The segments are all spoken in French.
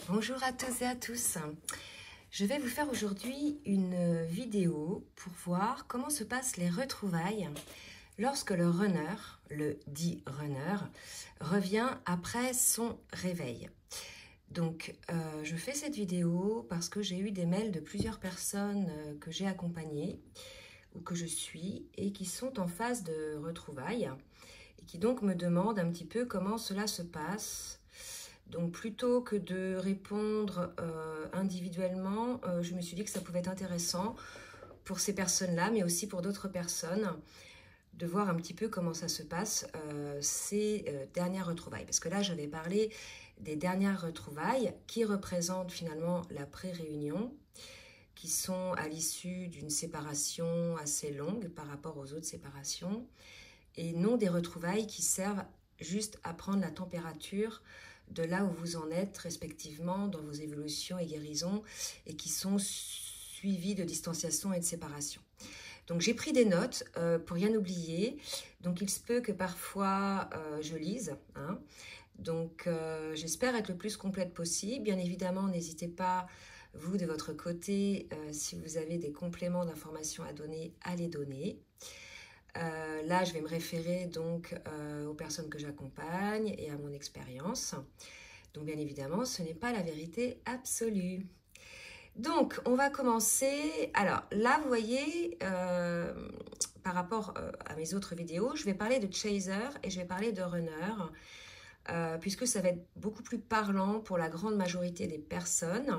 Bonjour à tous et à tous. Je vais vous faire aujourd'hui une vidéo pour voir comment se passent les retrouvailles lorsque le runner, le dit runner, revient après son réveil. Donc, je fais cette vidéo parce que j'ai eu des mails de plusieurs personnes que j'ai accompagnées ou que je suis et qui sont en phase de retrouvailles et qui donc me demandent un petit peu comment cela se passe. Donc plutôt que de répondre individuellement, je me suis dit que ça pouvait être intéressant pour ces personnes-là, mais aussi pour d'autres personnes, de voir un petit peu comment ça se passe ces dernières retrouvailles. Parce que là, je vais parler des dernières retrouvailles qui représentent finalement la pré-réunion, qui sont à l'issue d'une séparation assez longue par rapport aux autres séparations, et non des retrouvailles qui servent juste à prendre la température de là où vous en êtes respectivement dans vos évolutions et guérisons et qui sont suivies de distanciation et de séparation. Donc j'ai pris des notes pour rien oublier. Donc il se peut que parfois je lise. Donc j'espère être le plus complète possible. Bien évidemment, n'hésitez pas, vous de votre côté, si vous avez des compléments d'informations à donner, à les donner. Là, je vais me référer donc aux personnes que j'accompagne et à mon expérience. Donc, bien évidemment, ce n'est pas la vérité absolue. Donc, on va commencer. Alors, là, vous voyez, par rapport à mes autres vidéos, je vais parler de chaser et je vais parler de runner, puisque ça va être beaucoup plus parlant pour la grande majorité des personnes.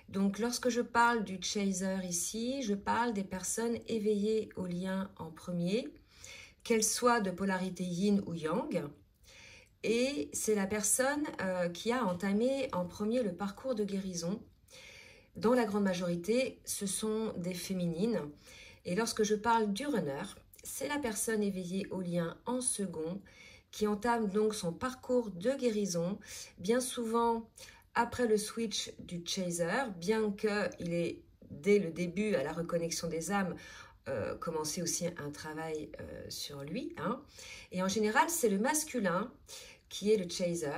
Donc, lorsque je parle du chaser ici, je parle des personnes éveillées au lien en premier, qu'elles soient de polarité yin ou yang. Et c'est la personne qui a entamé en premier le parcours de guérison. Dans la grande majorité, ce sont des féminines. Et lorsque je parle du runner, c'est la personne éveillée au lien en second qui entame donc son parcours de guérison, bien souvent après le switch du chaser, bien qu'il ait dès le début à la reconnexion des âmes commencé aussi un travail sur lui. Et en général, c'est le masculin qui est le chaser,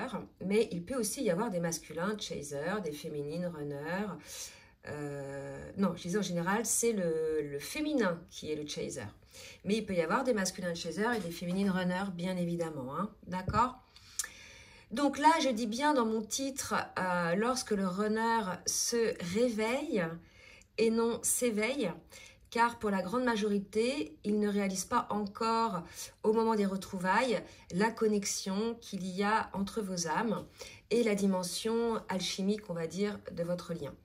mais il peut aussi y avoir des masculins chaser, des féminines runners. Non, je disais en général, c'est le féminin qui est le chaser. Mais il peut y avoir des masculins chaser et des féminines runners, bien évidemment. D'accord ? Donc là, je dis bien dans mon titre, lorsque le runner se réveille et non s'éveille, car pour la grande majorité, il ne réalise pas encore, au moment des retrouvailles, la connexion qu'il y a entre vos âmes et la dimension alchimique, on va dire, de votre lien.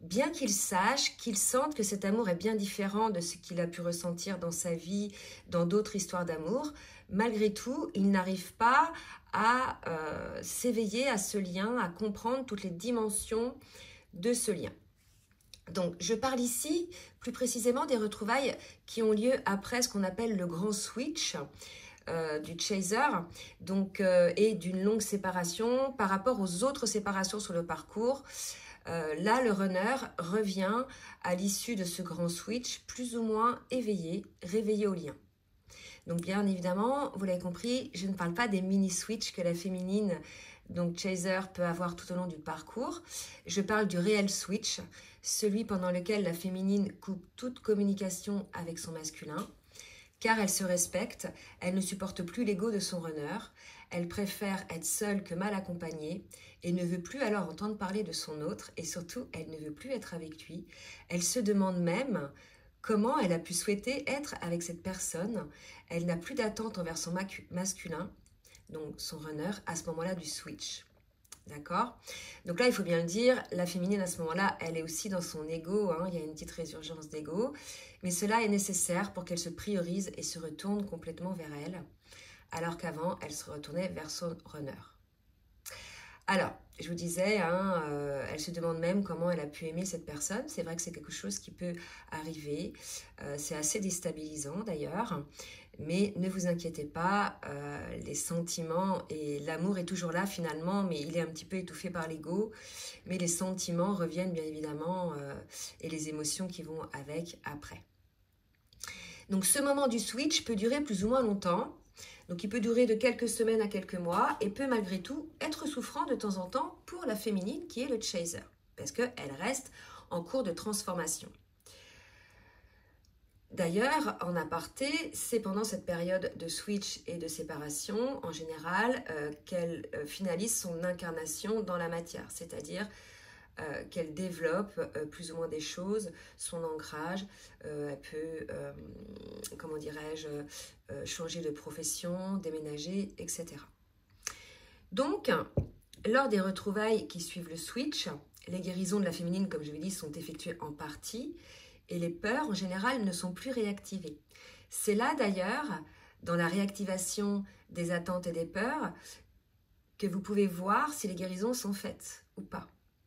Bien qu'il sache, qu'il sente que cet amour est bien différent de ce qu'il a pu ressentir dans sa vie, dans d'autres histoires d'amour, malgré tout, il n'arrive pas à s'éveiller à ce lien, à comprendre toutes les dimensions de ce lien. Donc, je parle ici plus précisément des retrouvailles qui ont lieu après ce qu'on appelle le grand switch du chaser, donc, et d'une longue séparation par rapport aux autres séparations sur le parcours. Là, le runner revient à l'issue de ce grand switch plus ou moins éveillé, réveillé au lien. Donc, bien évidemment, vous l'avez compris, je ne parle pas des mini-switches que la féminine, donc chaser, peut avoir tout au long du parcours. Je parle du réel switch, celui pendant lequel la féminine coupe toute communication avec son masculin, car elle se respecte, elle ne supporte plus l'ego de son runner, elle préfère être seule que mal accompagnée et ne veut plus alors entendre parler de son autre et surtout, elle ne veut plus être avec lui. Elle se demande même comment elle a pu souhaiter être avec cette personne. Elle n'a plus d'attente envers son masculin, donc son runner, à ce moment-là du switch. D'accord ? Donc là, il faut bien le dire, la féminine à ce moment-là, elle est aussi dans son ego, il y a une petite résurgence d'ego, mais cela est nécessaire pour qu'elle se priorise et se retourne complètement vers elle, alors qu'avant, elle se retournait vers son runner. Alors, je vous disais, elle se demande même comment elle a pu aimer cette personne. C'est vrai que c'est quelque chose qui peut arriver. C'est assez déstabilisant d'ailleurs. Mais ne vous inquiétez pas, les sentiments et l'amour est toujours là finalement, mais il est un petit peu étouffé par l'ego. Mais les sentiments reviennent bien évidemment et les émotions qui vont avec après. Donc ce moment du switch peut durer plus ou moins longtemps. Donc il peut durer de quelques semaines à quelques mois et peut malgré tout être souffrant de temps en temps pour la féminine qui est le chaser, parce qu'elle reste en cours de transformation. D'ailleurs, en aparté, c'est pendant cette période de switch et de séparation, en général, qu'elle finalise son incarnation dans la matière, c'est-à-dire qu'elle développe plus ou moins des choses, son ancrage, elle peut, comment dirais-je, changer de profession, déménager, etc. Donc, lors des retrouvailles qui suivent le switch, les guérisons de la féminine, comme je l'ai dit, sont effectuées en partie, et les peurs, en général, ne sont plus réactivées. C'est là, d'ailleurs, dans la réactivation des attentes et des peurs, que vous pouvez voir si les guérisons sont faites ou pas.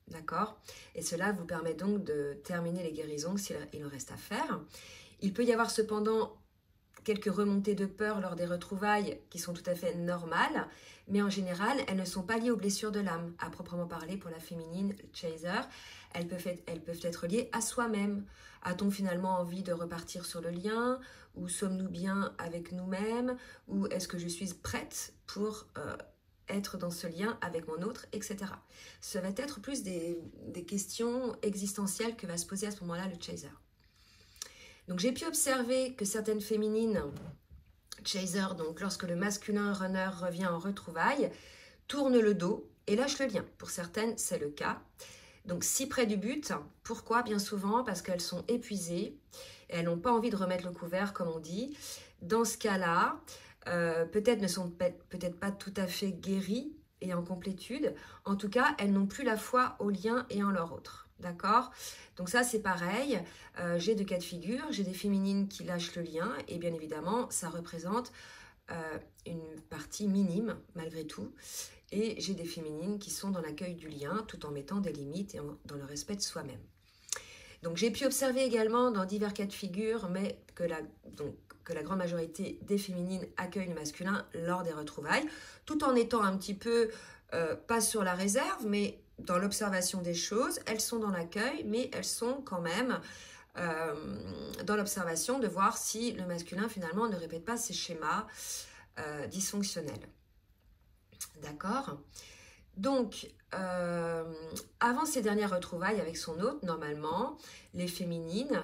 D'accord? Et cela vous permet donc de terminer les guérisons s'il en reste à faire. Il peut y avoir cependant quelques remontées de peur lors des retrouvailles qui sont tout à fait normales, mais en général, elles ne sont pas liées aux blessures de l'âme, à proprement parler pour la féminine, le chaser. Elles peuvent être liées à soi-même. A-t-on finalement envie de repartir sur le lien? Ou sommes-nous bien avec nous-mêmes? Ou est-ce que je suis prête pour être dans ce lien avec mon autre, etc. Ça va être plus des questions existentielles que va se poser à ce moment-là le chaser. Donc j'ai pu observer que certaines féminines chaser, donc lorsque le masculin runner revient en retrouvailles, tourne le dos et lâche le lien. Pour certaines, c'est le cas. Donc si près du but, pourquoi? Bien souvent parce qu'elles sont épuisées et elles n'ont pas envie de remettre le couvert, comme on dit. Dans ce cas-là, peut-être ne sont peut-être pas tout à fait guéries et en complétude. En tout cas, elles n'ont plus la foi au lien et en leur autre. D'accord? Donc ça, c'est pareil. J'ai deux cas de figure. J'ai des féminines qui lâchent le lien et bien évidemment, ça représente une partie minime malgré tout. Et j'ai des féminines qui sont dans l'accueil du lien tout en mettant des limites et dans le respect de soi-même. Donc j'ai pu observer également dans divers cas de figure, mais que la grande majorité des féminines accueillent le masculin lors des retrouvailles, tout en étant un petit peu, pas sur la réserve, mais dans l'observation des choses. Elles sont dans l'accueil, mais elles sont quand même dans l'observation de voir si le masculin finalement ne répète pas ses schémas dysfonctionnels. D'accord ? Donc, avant ces dernières retrouvailles avec son hôte, normalement, les féminines,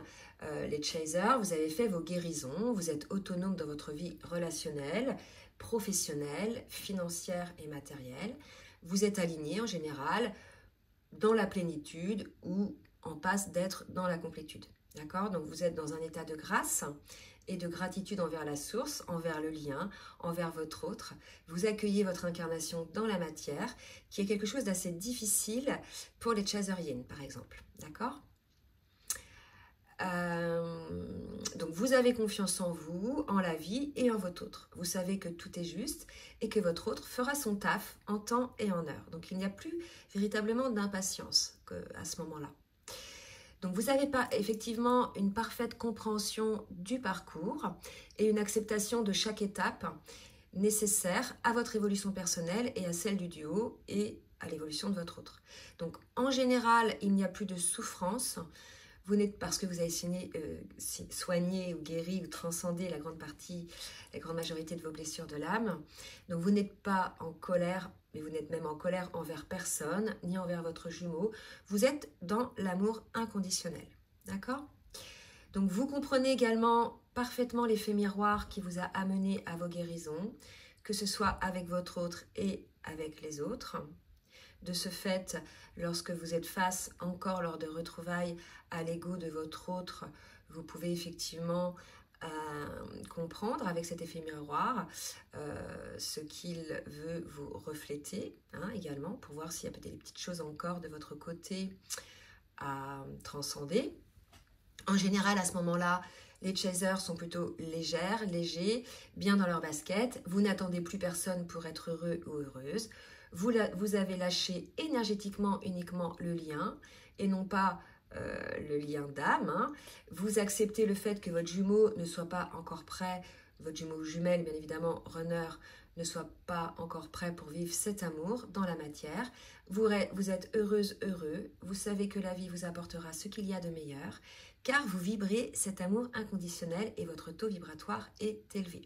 les chasers, vous avez fait vos guérisons, vous êtes autonome dans votre vie relationnelle, professionnelle, financière et matérielle. Vous êtes aligné en général dans la plénitude ou en passe d'être dans la complétude. D'accord? Donc, vous êtes dans un état de grâce et de gratitude envers la source, envers le lien, envers votre autre. Vous accueillez votre incarnation dans la matière, qui est quelque chose d'assez difficile pour les chaseriennes, par exemple. D'accord? Donc, vous avez confiance en vous, en la vie et en votre autre. Vous savez que tout est juste et que votre autre fera son taf en temps et en heure. Donc, il n'y a plus véritablement d'impatience à ce moment-là. Donc, vous n'avez pas effectivement une parfaite compréhension du parcours et une acceptation de chaque étape nécessaire à votre évolution personnelle et à celle du duo et à l'évolution de votre autre. Donc, en général, il n'y a plus de souffrance. Vous n'êtes, parce que vous avez soigné ou guéri ou transcendé la grande majorité de vos blessures de l'âme. Donc, vous n'êtes pas en colère, mais vous n'êtes même en colère envers personne, ni envers votre jumeau. Vous êtes dans l'amour inconditionnel. D'accord? Donc, vous comprenez également parfaitement l'effet miroir qui vous a amené à vos guérisons, que ce soit avec votre autre et avec les autres. De ce fait, lorsque vous êtes face encore lors de retrouvailles à l'ego de votre autre, vous pouvez effectivement comprendre avec cet effet miroir ce qu'il veut vous refléter également pour voir s'il y a peut-être des petites choses encore de votre côté à transcender. En général, à ce moment-là, les chasers sont plutôt légers, bien dans leur basket. Vous n'attendez plus personne pour être heureux ou heureuse. Vous avez lâché énergétiquement uniquement le lien et non pas le lien d'âme. Vous acceptez le fait que votre jumeau ne soit pas encore prêt, votre jumeau ou jumelle, bien évidemment, runner, ne soit pas encore prêt pour vivre cet amour dans la matière. Vous êtes heureuse, heureux. Vous savez que la vie vous apportera ce qu'il y a de meilleur, car vous vibrez cet amour inconditionnel et votre taux vibratoire est élevé.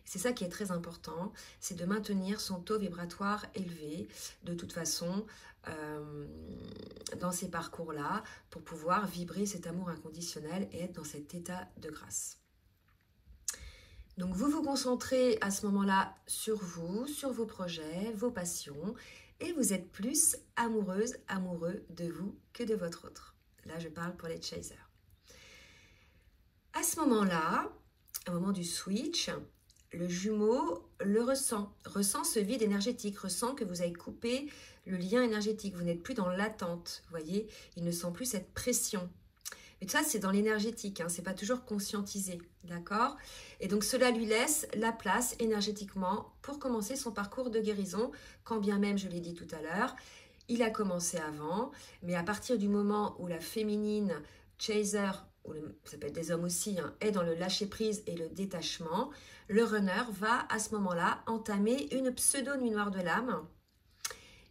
C'est ça qui est très important, c'est de maintenir son taux vibratoire élevé de toute façon dans ces parcours-là pour pouvoir vibrer cet amour inconditionnel et être dans cet état de grâce. Donc vous vous concentrez à ce moment-là sur vous, sur vos projets, vos passions et vous êtes plus amoureuse, amoureux de vous que de votre autre. Là, je parle pour les chasers. À ce moment-là, au moment du switch, le jumeau le ressent ce vide énergétique, ressent que vous avez coupé le lien énergétique, vous n'êtes plus dans l'attente, vous voyez, il ne sent plus cette pression. Mais ça, c'est dans l'énergétique, hein, c'est pas toujours conscientisé, d'accord? Et donc, cela lui laisse la place énergétiquement pour commencer son parcours de guérison, quand bien même, je l'ai dit tout à l'heure, il a commencé avant, mais à partir du moment où la féminine chaser, ou ça peut être des hommes aussi, hein, est dans le lâcher-prise et le détachement, le runner va à ce moment-là entamer une pseudo-nuit noire de l'âme.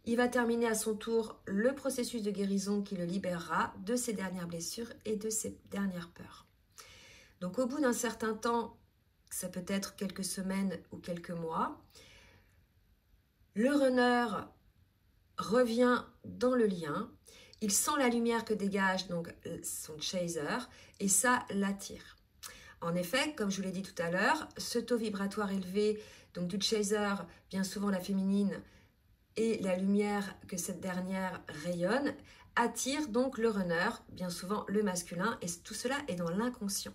Il va terminer à son tour le processus de guérison qui le libérera de ses dernières blessures et de ses dernières peurs. Donc au bout d'un certain temps, ça peut être quelques semaines ou quelques mois, le runner revient dans le lien, il sent la lumière que dégage donc son chaser et ça l'attire. En effet, comme je vous l'ai dit tout à l'heure, ce taux vibratoire élevé donc du chaser, bien souvent la féminine, et la lumière que cette dernière rayonne attire donc le runner, bien souvent le masculin, et tout cela est dans l'inconscient.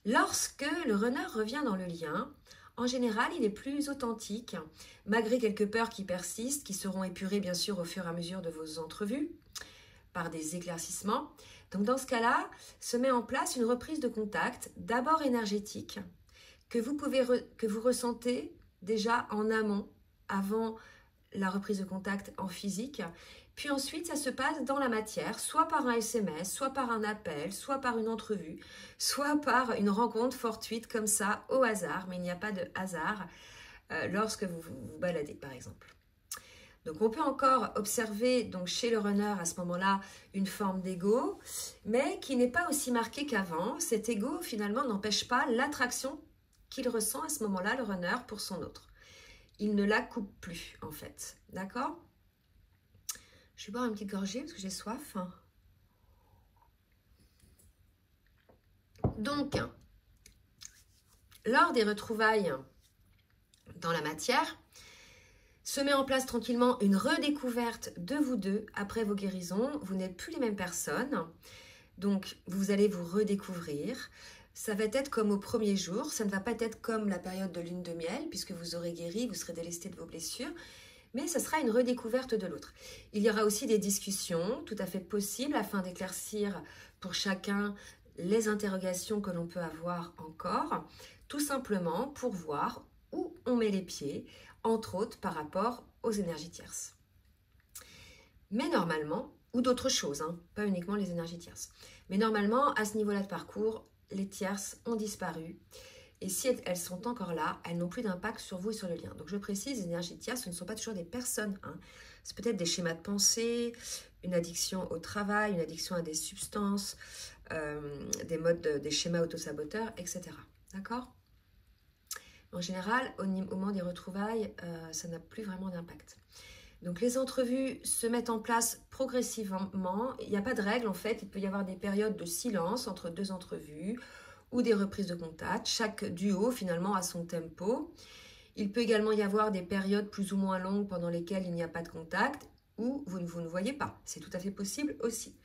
Lorsque le runner revient dans le lien, en général, il est plus authentique, malgré quelques peurs qui persistent, qui seront épurées bien sûr au fur et à mesure de vos entrevues, par des éclaircissements. Donc dans ce cas-là, se met en place une reprise de contact, d'abord énergétique, que vous ressentez déjà en amont, avant la reprise de contact en physique. Puis ensuite, ça se passe dans la matière, soit par un SMS, soit par un appel, soit par une entrevue, soit par une rencontre fortuite comme ça, au hasard. Mais il n'y a pas de hasard lorsque vous vous baladez, par exemple. Donc, on peut encore observer donc, chez le runner, à ce moment-là, une forme d'ego, mais qui n'est pas aussi marquée qu'avant. Cet ego, finalement, n'empêche pas l'attraction qu'il ressent à ce moment-là, le runner, pour son autre. Il ne la coupe plus, en fait. D'accord? Je vais boire une petite gorgée parce que j'ai soif. Donc, lors des retrouvailles dans la matière, se met en place tranquillement une redécouverte de vous deux après vos guérisons. Vous n'êtes plus les mêmes personnes. Donc, vous allez vous redécouvrir. Ça va être comme au premier jour, ça ne va pas être comme la période de lune de miel, puisque vous aurez guéri, vous serez délesté de vos blessures, mais ce sera une redécouverte de l'autre. Il y aura aussi des discussions tout à fait possibles afin d'éclaircir pour chacun les interrogations que l'on peut avoir encore, tout simplement pour voir où on met les pieds, entre autres par rapport aux énergies tierces. Mais normalement, ou d'autres choses, hein, pas uniquement les énergies tierces, mais normalement, à ce niveau-là de parcours, les tierces ont disparu. Et si elles sont encore là, elles n'ont plus d'impact sur vous et sur le lien. Donc je précise, les énergies tierces, ce ne sont pas toujours des personnes. Hein. C'est peut-être des schémas de pensée, une addiction au travail, une addiction à des substances, des schémas autosaboteurs, etc. D'accord? En général, au moment des retrouvailles, ça n'a plus vraiment d'impact. Donc les entrevues se mettent en place progressivement. Il n'y a pas de règle en fait. Il peut y avoir des périodes de silence entre deux entrevues ou des reprises de contact. Chaque duo finalement a son tempo. Il peut également y avoir des périodes plus ou moins longues pendant lesquelles il n'y a pas de contact ou vous ne voyez pas. C'est tout à fait possible aussi.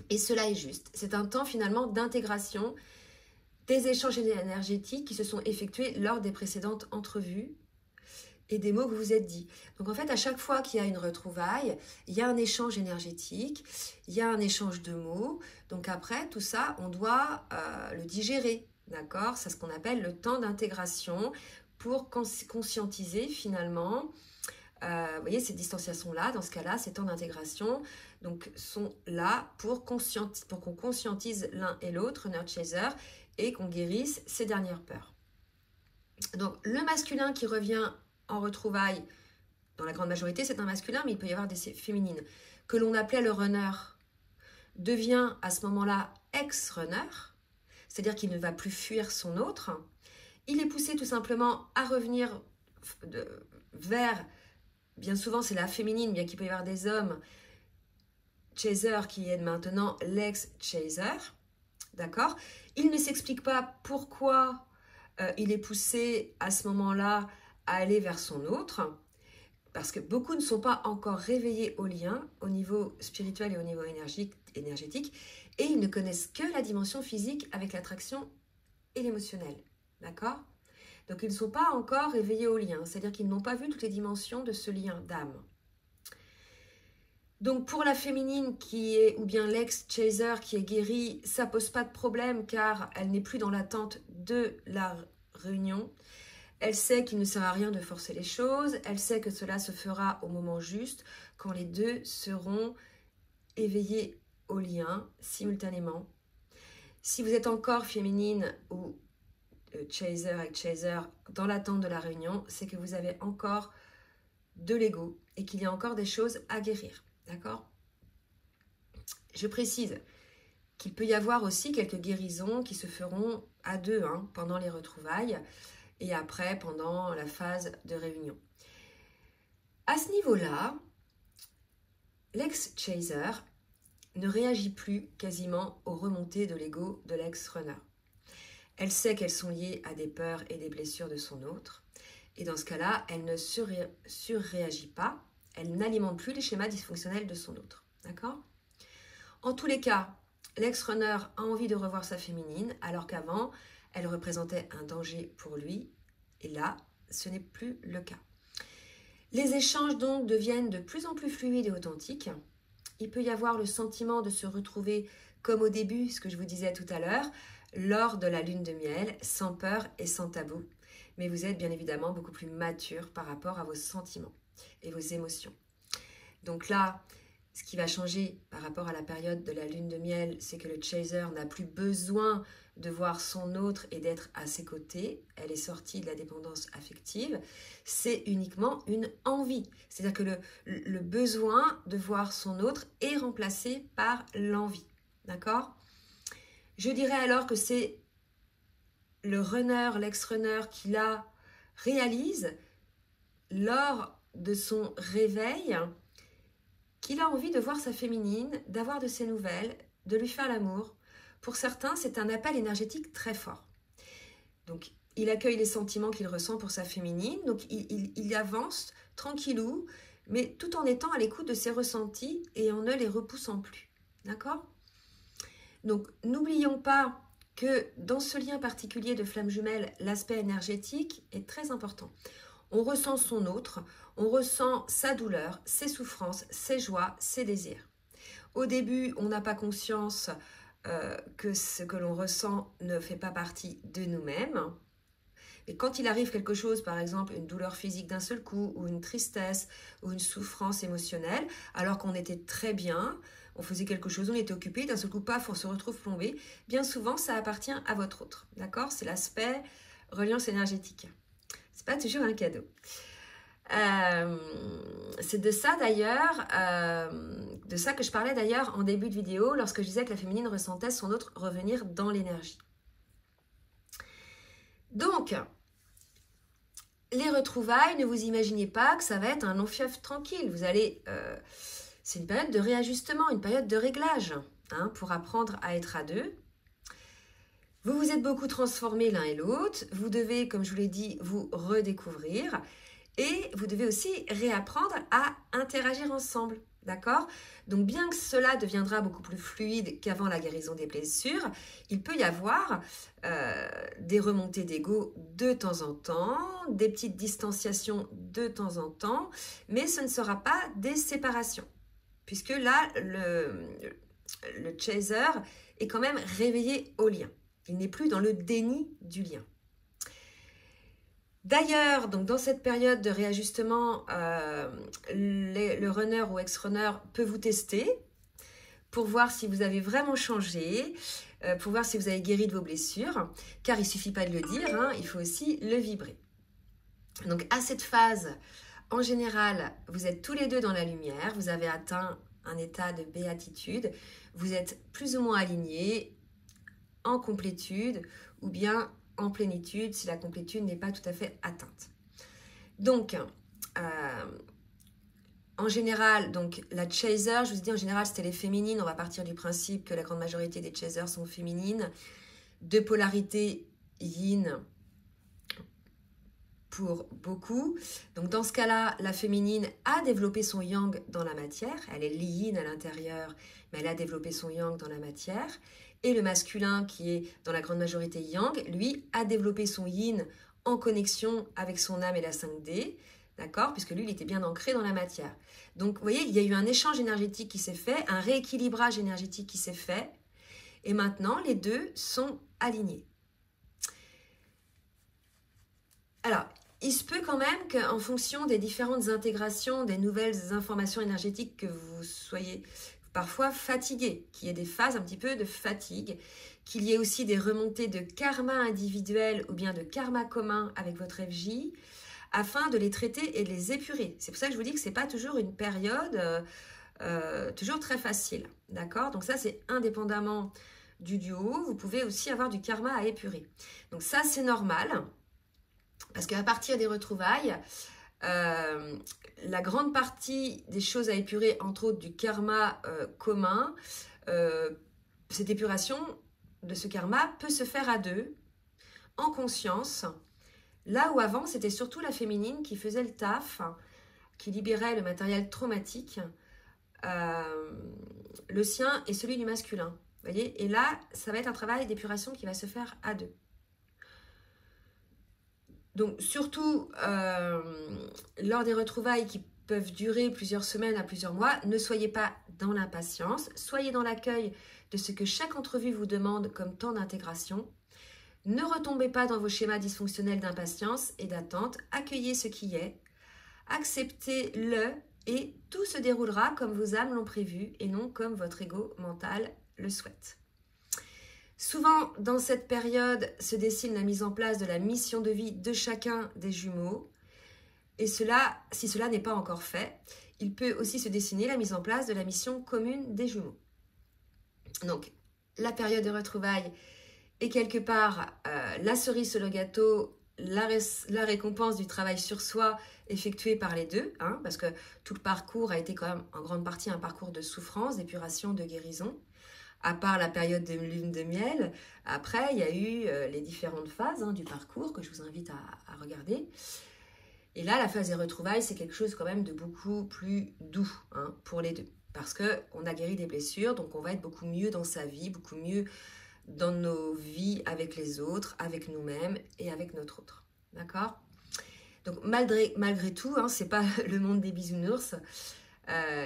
Et cela est juste. C'est un temps finalement d'intégration des échanges énergétiques qui se sont effectués lors des précédentes entrevues et des mots que vous vous êtes dit. Donc en fait, à chaque fois qu'il y a une retrouvaille, il y a un échange énergétique, il y a un échange de mots. Donc après, tout ça, on doit le digérer, d'accord? C'est ce qu'on appelle le temps d'intégration pour conscientiser finalement. Vous voyez, ces distanciations-là, dans ce cas-là, ces temps d'intégration, donc sont là pour qu'on conscientise l'un et l'autre, runner chaser, et qu'on guérisse ses dernières peurs. Donc le masculin qui revient en retrouvailles, dans la grande majorité, c'est un masculin, mais il peut y avoir des féminines, que l'on appelait le runner. devient à ce moment-là ex-runner, c'est-à-dire qu'il ne va plus fuir son autre. Il est poussé tout simplement à revenir vers, bien souvent c'est la féminine, bien qu'il peut y avoir des hommes, chaser qui est maintenant l'ex-chaser, d'accord? Il ne s'explique pas pourquoi il est poussé à ce moment-là à aller vers son autre, parce que beaucoup ne sont pas encore réveillés au lien, au niveau spirituel et au niveau énergétique, et ils ne connaissent que la dimension physique avec l'attraction et l'émotionnel, d'accord? Donc ils ne sont pas encore réveillés au lien, c'est-à-dire qu'ils n'ont pas vu toutes les dimensions de ce lien d'âme. Donc pour la féminine qui est, ou bien l'ex-chaser qui est guérie, ça ne pose pas de problème car elle n'est plus dans l'attente de la réunion. Elle sait qu'il ne sert à rien de forcer les choses, elle sait que cela se fera au moment juste, quand les deux seront éveillés au lien simultanément. Si vous êtes encore féminine ou chaser et chaser dans l'attente de la réunion, c'est que vous avez encore de l'ego et qu'il y a encore des choses à guérir. D'accord? Je précise qu'il peut y avoir aussi quelques guérisons qui se feront à deux pendant les retrouvailles et après pendant la phase de réunion. À ce niveau-là, l'ex-chaser ne réagit plus quasiment aux remontées de l'ego de l'ex-runner. Elle sait qu'elles sont liées à des peurs et des blessures de son autre. Et dans ce cas-là, elle ne surréagit pas. Elle n'alimente plus les schémas dysfonctionnels de son autre. D'accord? En tous les cas, l'ex-runner a envie de revoir sa féminine, alors qu'avant, elle représentait un danger pour lui. Et là, ce n'est plus le cas. Les échanges donc deviennent de plus en plus fluides et authentiques. Il peut y avoir le sentiment de se retrouver comme au début, ce que je vous disais tout à l'heure, lors de la lune de miel, sans peur et sans tabou. Mais vous êtes bien évidemment beaucoup plus mature par rapport à vos sentiments et vos émotions. Donc là, ce qui va changer par rapport à la période de la lune de miel, c'est que le chaser n'a plus besoin de voir son autre et d'être à ses côtés. Elle est sortie de la dépendance affective. C'est uniquement une envie. C'est-à-dire que le besoin de voir son autre est remplacé par l'envie. D'accord ? Je dirais alors que c'est le runner, l'ex-runner qui la réalise lors de son réveil, qu'il a envie de voir sa féminine, d'avoir de ses nouvelles, de lui faire l'amour. Pour certains, c'est un appel énergétique très fort. Donc, il accueille les sentiments qu'il ressent pour sa féminine, donc il avance tranquillou, mais tout en étant à l'écoute de ses ressentis et en ne les repoussant plus. D'accord ? Donc, n'oublions pas que dans ce lien particulier de flamme jumelle, l'aspect énergétique est très important. On ressent son autre, on ressent sa douleur, ses souffrances, ses joies, ses désirs. Au début, on n'a pas conscience que ce que l'on ressent ne fait pas partie de nous-mêmes. Et quand il arrive quelque chose, par exemple une douleur physique d'un seul coup, ou une tristesse, ou une souffrance émotionnelle, alors qu'on était très bien, on faisait quelque chose, on était occupé, d'un seul coup, paf, on se retrouve plombé, bien souvent, ça appartient à votre autre. D'accord ? C'est l'aspect reliance énergétique. C'est pas toujours un cadeau. C'est de ça d'ailleurs, de ça que je parlais d'ailleurs en début de vidéo, lorsque je disais que la féminine ressentait son autre revenir dans l'énergie. Donc, les retrouvailles, ne vous imaginez pas que ça va être un long fleuve tranquille. Vous allez, c'est une période de réajustement, une période de réglage, pour apprendre à être à deux. Vous vous êtes beaucoup transformés l'un et l'autre. Vous devez, comme je vous l'ai dit, vous redécouvrir. Et vous devez aussi réapprendre à interagir ensemble, d'accord? Donc bien que cela deviendra beaucoup plus fluide qu'avant la guérison des blessures, il peut y avoir des remontées d'ego de temps en temps, des petites distanciations de temps en temps, mais ce ne sera pas des séparations, puisque là, le chaser est quand même réveillé au lien. Il n'est plus dans le déni du lien. D'ailleurs, donc dans cette période de réajustement, le runner ou ex-runner peut vous tester pour voir si vous avez vraiment changé, pour voir si vous avez guéri de vos blessures, car il ne suffit pas de le dire, il faut aussi le vibrer. Donc à cette phase, en général, vous êtes tous les deux dans la lumière, vous avez atteint un état de béatitude. Vous êtes plus ou moins aligné, en complétude ou bien en plénitude si la complétude n'est pas tout à fait atteinte. Donc, en général, donc la chaser, je vous ai dit en général c'était les féminines, on va partir du principe que la grande majorité des chasers sont féminines, de polarité yin pour beaucoup. Donc dans ce cas-là, la féminine a développé son yang dans la matière, elle est yin à l'intérieur, mais elle a développé son yang dans la matière. Et le masculin, qui est dans la grande majorité yang, lui, a développé son yin en connexion avec son âme et la 5D, d'accord, puisque lui, il était bien ancré dans la matière. Donc, vous voyez, il y a eu un échange énergétique qui s'est fait, un rééquilibrage énergétique qui s'est fait, et maintenant, les deux sont alignés. Alors, il se peut quand même qu'en fonction des différentes intégrations, des nouvelles informations énergétiques que vous soyez parfois fatigué, qu'il y ait des phases un petit peu de fatigue, qu'il y ait aussi des remontées de karma individuel ou bien de karma commun avec votre FJ, afin de les traiter et de les épurer. C'est pour ça que je vous dis que ce n'est pas toujours une période toujours très facile. D'accord? Donc ça, c'est indépendamment du duo. Vous pouvez aussi avoir du karma à épurer. Donc ça, c'est normal. Parce qu'à partir des retrouvailles, la grande partie des choses à épurer, entre autres du karma commun, cette épuration de ce karma peut se faire à deux, en conscience, là où avant c'était surtout la féminine qui faisait le taf, qui libérait le matériel traumatique, le sien et celui du masculin. Vous voyez? Et là, ça va être un travail d'épuration qui va se faire à deux. Donc surtout, lors des retrouvailles qui peuvent durer plusieurs semaines à plusieurs mois, ne soyez pas dans l'impatience, soyez dans l'accueil de ce que chaque entrevue vous demande comme temps d'intégration. Ne retombez pas dans vos schémas dysfonctionnels d'impatience et d'attente, accueillez ce qui est, acceptez-le et tout se déroulera comme vos âmes l'ont prévu et non comme votre ego mental le souhaite. Souvent, dans cette période, se dessine la mise en place de la mission de vie de chacun des jumeaux. Et cela, si cela n'est pas encore fait, il peut aussi se dessiner la mise en place de la mission commune des jumeaux. Donc, la période de retrouvailles est quelque part la cerise sur le gâteau, la récompense du travail sur soi effectué par les deux, hein, parce que tout le parcours a été quand même en grande partie un parcours de souffrance, d'épuration, de guérison. À part la période de lune de miel, après, il y a eu les différentes phases du parcours que je vous invite à regarder. Et là, la phase des retrouvailles, c'est quelque chose quand même de beaucoup plus doux pour les deux. Parce qu'on a guéri des blessures, donc on va être beaucoup mieux dans sa vie, beaucoup mieux dans nos vies avec les autres, avec nous-mêmes et avec notre autre. D'accord? Donc malgré tout, ce n'est pas le monde des bisounours.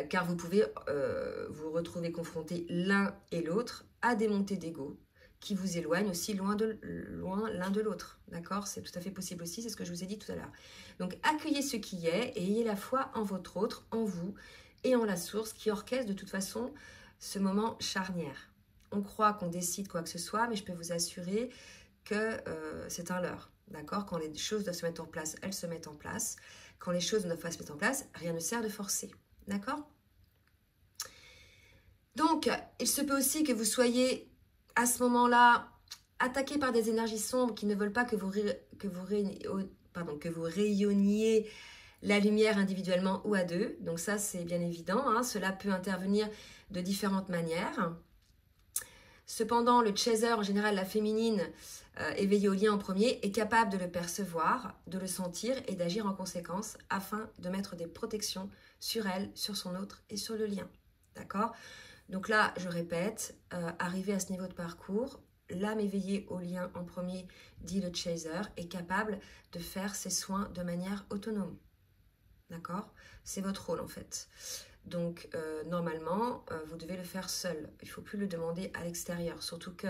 Car vous pouvez vous retrouver confrontés l'un et l'autre à des montées d'ego qui vous éloignent aussi loin l'un de l'autre. D'accord? C'est tout à fait possible aussi, c'est ce que je vous ai dit tout à l'heure. Donc accueillez ce qui est et ayez la foi en votre autre, en vous et en la source qui orchestre de toute façon ce moment charnière. On croit qu'on décide quoi que ce soit, mais je peux vous assurer que c'est un leurre. D'accord? Quand les choses doivent se mettre en place, elles se mettent en place. Quand les choses ne doivent pas se mettre en place, rien ne sert de forcer. D'accord? Donc, il se peut aussi que vous soyez à ce moment-là attaqué par des énergies sombres qui ne veulent pas que vous rayonniez la lumière individuellement ou à deux. Donc ça, c'est bien évident. Cela peut intervenir de différentes manières. Cependant, le chaser, en général la féminine, éveillée au lien en premier, est capable de le percevoir, de le sentir et d'agir en conséquence afin de mettre des protections sur elle, sur son autre et sur le lien. D'accord? Donc là, je répète, arrivé à ce niveau de parcours, l'âme éveillée au lien en premier, dit le chaser, est capable de faire ses soins de manière autonome. D'accord? C'est votre rôle en fait. Donc normalement, vous devez le faire seul. Il ne faut plus le demander à l'extérieur. Surtout que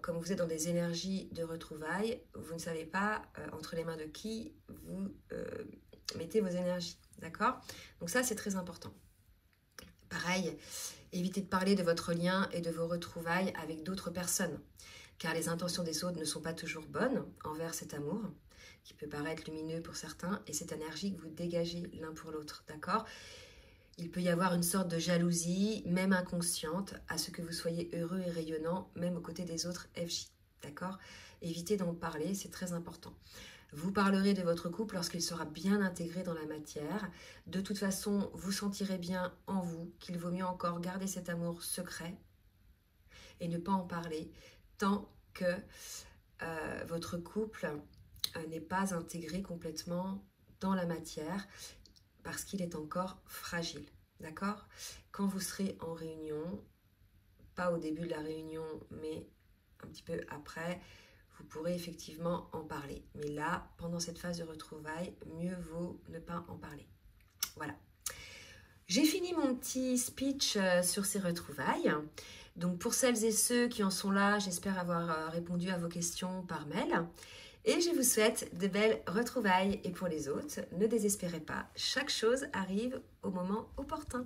comme vous êtes dans des énergies de retrouvailles, vous ne savez pas entre les mains de qui vous mettez vos énergies. D'accord? Donc ça, c'est très important. Pareil, évitez de parler de votre lien et de vos retrouvailles avec d'autres personnes, car les intentions des autres ne sont pas toujours bonnes envers cet amour, qui peut paraître lumineux pour certains, et cette énergie que vous dégagez l'un pour l'autre. D'accord? Il peut y avoir une sorte de jalousie, même inconsciente, à ce que vous soyez heureux et rayonnant, même aux côtés des autres FJ. D'accord? Évitez d'en parler, c'est très important. Vous parlerez de votre couple lorsqu'il sera bien intégré dans la matière. De toute façon, vous sentirez bien en vous qu'il vaut mieux encore garder cet amour secret et ne pas en parler tant que votre couple n'est pas intégré complètement dans la matière parce qu'il est encore fragile. D'accord? Quand vous serez en réunion, pas au début de la réunion, mais un petit peu après, vous pourrez effectivement en parler. Mais là, pendant cette phase de retrouvailles, mieux vaut ne pas en parler. Voilà. J'ai fini mon petit speech sur ces retrouvailles. Donc pour celles et ceux qui en sont là, j'espère avoir répondu à vos questions par mail. Et je vous souhaite de belles retrouvailles. Et pour les autres, ne désespérez pas, chaque chose arrive au moment opportun.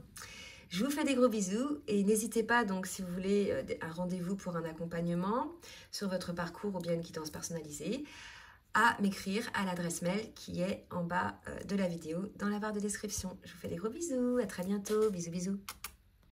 Je vous fais des gros bisous et n'hésitez pas, donc, si vous voulez un rendez-vous pour un accompagnement sur votre parcours ou bien une quittance personnalisée, à m'écrire à l'adresse mail qui est en bas de la vidéo dans la barre de description. Je vous fais des gros bisous, à très bientôt, bisous bisous.